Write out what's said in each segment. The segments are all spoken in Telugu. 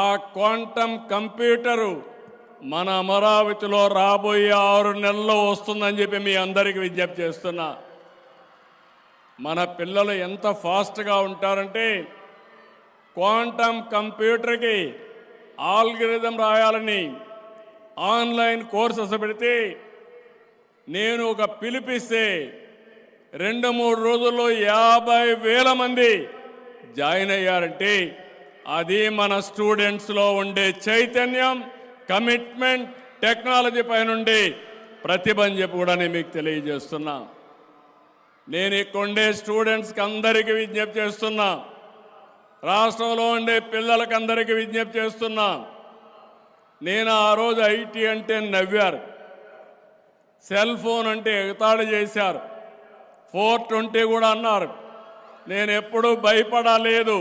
ఆ క్వాంటమ్ కంప్యూటరు మన అమరావతిలో రాబోయే 6 నెలల్లో వస్తుందని చెప్పి మీ అందరికీ విజ్ఞప్తి చేస్తున్నా. మన పిల్లలు ఎంత ఫాస్ట్గా ఉంటారంటే క్వాంటమ్ కంప్యూటర్కి ఆల్గరిథం రాయాలని ఆన్లైన్ కోర్సెస్ పెడితే నేను ఒక పిలిపిస్తే 2-3 రోజుల్లో 50,000 మంది జాయిన్ అయ్యారంటే అది మన స్టూడెంట్స్లో ఉండే చైతన్యం, కమిట్మెంట్, టెక్నాలజీ పైన ఉండే ప్రతిభ అని చెప్పి కూడా నేను మీకు తెలియజేస్తున్నా. నేను ఇక్కడ ఉండే స్టూడెంట్స్కి అందరికీ విజ్ఞప్తి చేస్తున్నా, రాష్ట్రంలో ఉండే పిల్లలకి అందరికీ విజ్ఞప్తి చేస్తున్నా. నేను ఆ రోజు ఐటీ అంటే నవ్వారు, సెల్ ఫోన్ అంటే ఎగతాళి చేశారు, 420 కూడా అన్నారు. నేను ఎప్పుడూ భయపడలేదు.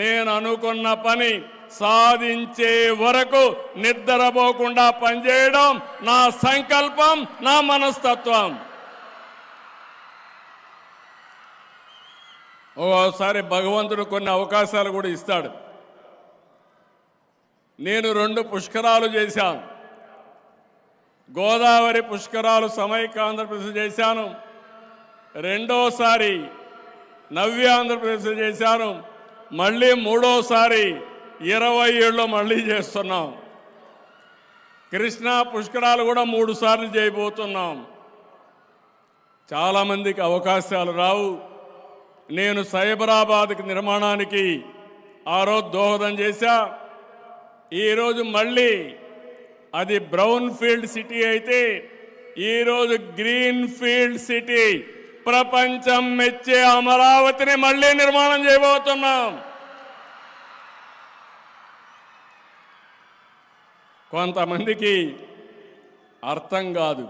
నేను అనుకున్న పని సాధించే వరకు నిద్రపోకుండా పనిచేయడం నా సంకల్పం, నా మనస్తత్వం. ఓసారి భగవంతుడు కొన్ని అవకాశాలు కూడా ఇస్తాడు. నేను 2 పుష్కరాలు చేశాను. గోదావరి పుష్కరాలు సమైక్య ఆంధ్రప్రదేశ్ చేశాను, రెండోసారి నవ్య ఆంధ్రప్రదేశ్ చేశాను, మళ్ళీ మూడోసారి 27లో మళ్ళీ చేస్తున్నాం. కృష్ణా పుష్కరాలు కూడా 3 సార్లు చేయబోతున్నాం. చాలామందికి అవకాశాలు రావు. నేను సైబరాబాద్కి నిర్మాణానికి ఆ రోజు దోహదం చేశా. ఈరోజు మళ్ళీ అది బ్రౌన్ ఫీల్డ్ సిటీ అయితే ఈరోజు గ్రీన్ ఫీల్డ్ సిటీ, ప్రపంచం మెచ్చే అమరావతిని మళ్ళీ నిర్మాణం చేయబోతున్నాం. కొంతమందికి అర్థం కాదు,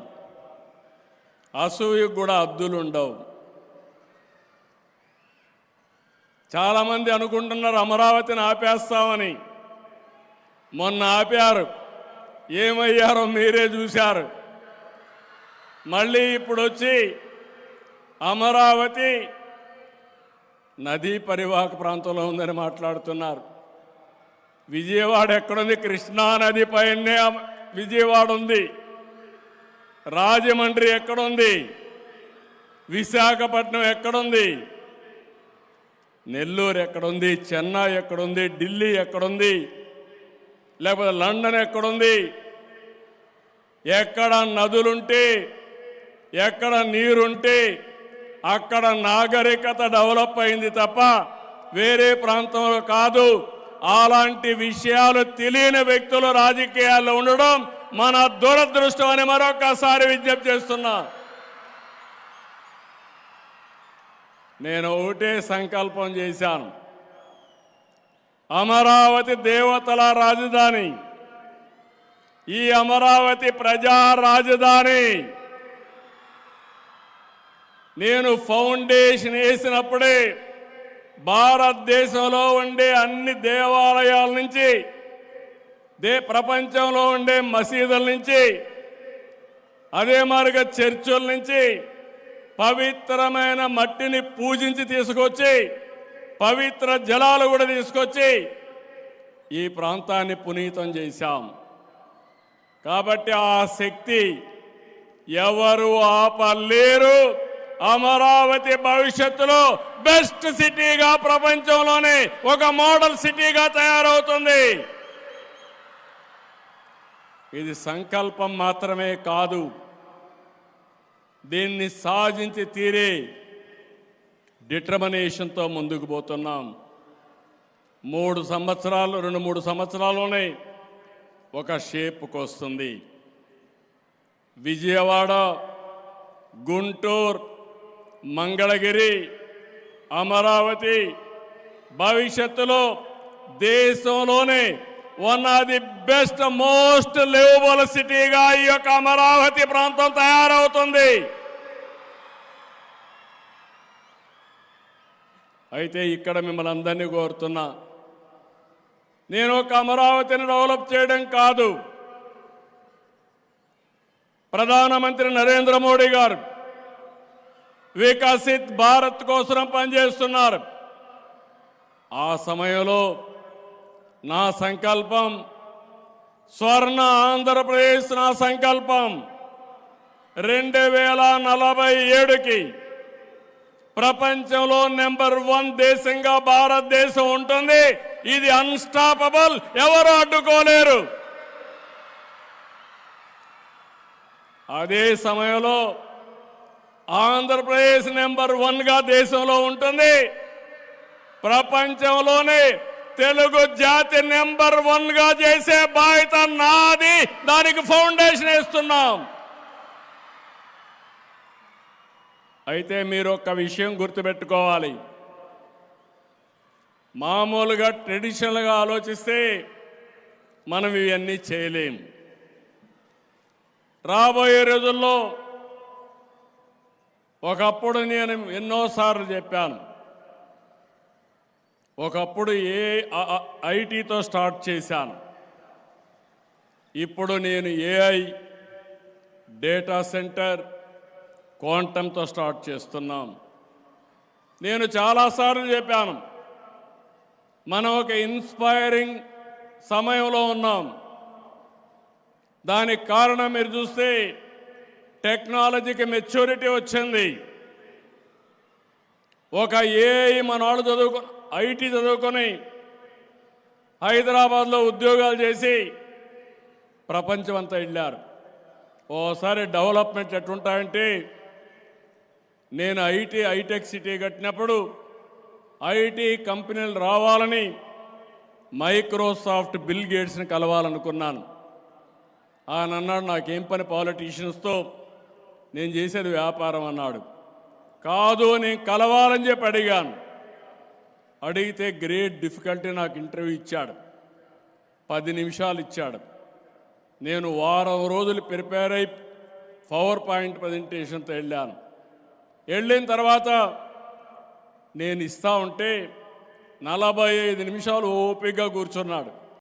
అసూయకు కూడా హద్దులు ఉండవు. చాలామంది అనుకుంటున్నారు అమరావతిని ఆపేస్తామని. మొన్న ఆపారు, ఏమయ్యారో మీరే చూశారు. మళ్ళీ ఇప్పుడు వచ్చి అమరావతి నదీ పరివాహక ప్రాంతంలో ఉందని మాట్లాడుతున్నారు. విజయవాడ ఎక్కడుంది? కృష్ణా నది పైనే విజయవాడ ఉంది. రాజమండ్రి ఎక్కడుంది? విశాఖపట్నం ఎక్కడుంది? నెల్లూరు ఎక్కడుంది? చెన్నై ఎక్కడుంది? ఢిల్లీ ఎక్కడుంది? లేకపోతే లండన్ ఎక్కడుంది? ఎక్కడ నదులుంటే, ఎక్కడ నీరుంటే అక్కడ నాగరికత డెవలప్ అయింది తప్ప వేరే ప్రాంతంలో కాదు. అలాంటి విషయాలు తెలియని వ్యక్తులు రాజకీయాల్లో ఉండడం మన దురదృష్టం అని మరొకసారి విజ్ఞప్తి చేస్తున్నా. నేను ఒకటే సంకల్పం చేశాను, అమరావతి దేవతల రాజధాని, ఈ అమరావతి ప్రజా రాజధాని. నేను ఫౌండేషన్ వేసినప్పుడే భారతదేశంలో ఉండే అన్ని దేవాలయాల నుంచి, ప్రపంచంలో ఉండే మసీదుల నుంచి, అదే మాదిరిగా చర్చుల నుంచి పవిత్రమైన మట్టిని పూజించి తీసుకొచ్చి, పవిత్ర జలాలు కూడా తీసుకొచ్చి ఈ ప్రాంతాన్ని పునీతం చేశాం. కాబట్టి ఆ శక్తి ఎవరు ఆపలేరు. అమరావతి భవిష్యత్తులో బెస్ట్ సిటీగా, ప్రపంచంలోనే ఒక మోడల్ సిటీగా తయారవుతుంది. ఇది సంకల్పం మాత్రమే కాదు, దీన్ని సాధించి తీరే డిటర్మినేషన్తో ముందుకు పోతున్నాం. 2-3 సంవత్సరాల్లోనే ఒక షేప్కి వస్తుంది. విజయవాడ, గుంటూరు, మంగళగిరి, అమరావతి భవిష్యత్తులో దేశంలోనే one of the best most liveable సిటీగా ఈ యొక్క అమరావతి ప్రాంతం తయారవుతుంది. అయితే ఇక్కడ మిమ్మల్ని అందరినీ కోరుతున్నా, నేను ఒక అమరావతిని డెవలప్ చేయడం కాదు, ప్రధానమంత్రి నరేంద్ర మోడీ గారు వికసిత్ భారత్ కోసం పనిచేస్తున్నారు. ఆ సమయంలో నా సంకల్పం, స్వర్ణ ఆంధ్రప్రదేశ్ నా సంకల్పం. 2047కి ప్రపంచంలో నెంబర్ 1 దేశంగా భారతదేశం ఉంటుంది. ఇది అన్స్టాపబుల్, ఎవరు అడ్డుకోలేరు. అదే సమయంలో ఆంధ్రప్రదేశ్ నెంబర్ 1గా దేశంలో ఉంటుంది. ప్రపంచంలోనే తెలుగు జాతి నెంబర్ 1గా చేసే బాధ్యత నాది. దానికి ఫౌండేషన్ వేస్తున్నాం. అయితే మీరు ఒక్క విషయం గుర్తుపెట్టుకోవాలి. మామూలుగా ట్రెడిషనల్గా ఆలోచిస్తే మనం ఇవన్నీ చేయలేం. రాబోయే రోజుల్లో ఒకప్పుడు నేను ఎన్నోసార్లు చెప్పాను, ఒకప్పుడు ఐటీతో స్టార్ట్ చేశాను. ఇప్పుడు నేను ఏఐ, డేటా సెంటర్, క్వాంటంతో స్టార్ట్ చేస్తున్నాం. నేను చాలాసార్లు చెప్పాను, మనం ఒక ఇన్స్పైరింగ్ సమయంలో ఉన్నాం. దానికి కారణం మీరు చూస్తే టెక్నాలజీకి మెచ్యూరిటీ వచ్చింది. ఒక ఏఐ మనవాళ్ళు ఐటీ చదువుకొని హైదరాబాద్లో ఉద్యోగాలు చేసి ప్రపంచం అంతా వెళ్ళారు. ఓసారి డెవలప్మెంట్ ఎట్లుంటాయంటే, నేను హైటెక్ సిటీ కట్టినప్పుడు ఐటీ కంపెనీలు రావాలని మైక్రోసాఫ్ట్ బిల్ గేట్స్ని కలవాలనుకున్నాను. ఆయన అన్నాడు, నాకేం పని పాలిటీషియన్స్తో, నేను చేసేది వ్యాపారం అన్నాడు. కాదు, నేను కలవాలని చెప్పి అడిగాను. అడిగితే గ్రేట్ డిఫికల్టీ నాకు ఇంటర్వ్యూ ఇచ్చాడు. 10 నిమిషాలు ఇచ్చాడు. నేను వారం రోజులు ప్రిపేర్ అయి పవర్ పాయింట్ ప్రజెంటేషన్తో వెళ్ళాను. వెళ్ళిన తర్వాత నేను ఇస్తా ఉంటే 45 నిమిషాలు ఓపికగా కూర్చున్నాడు.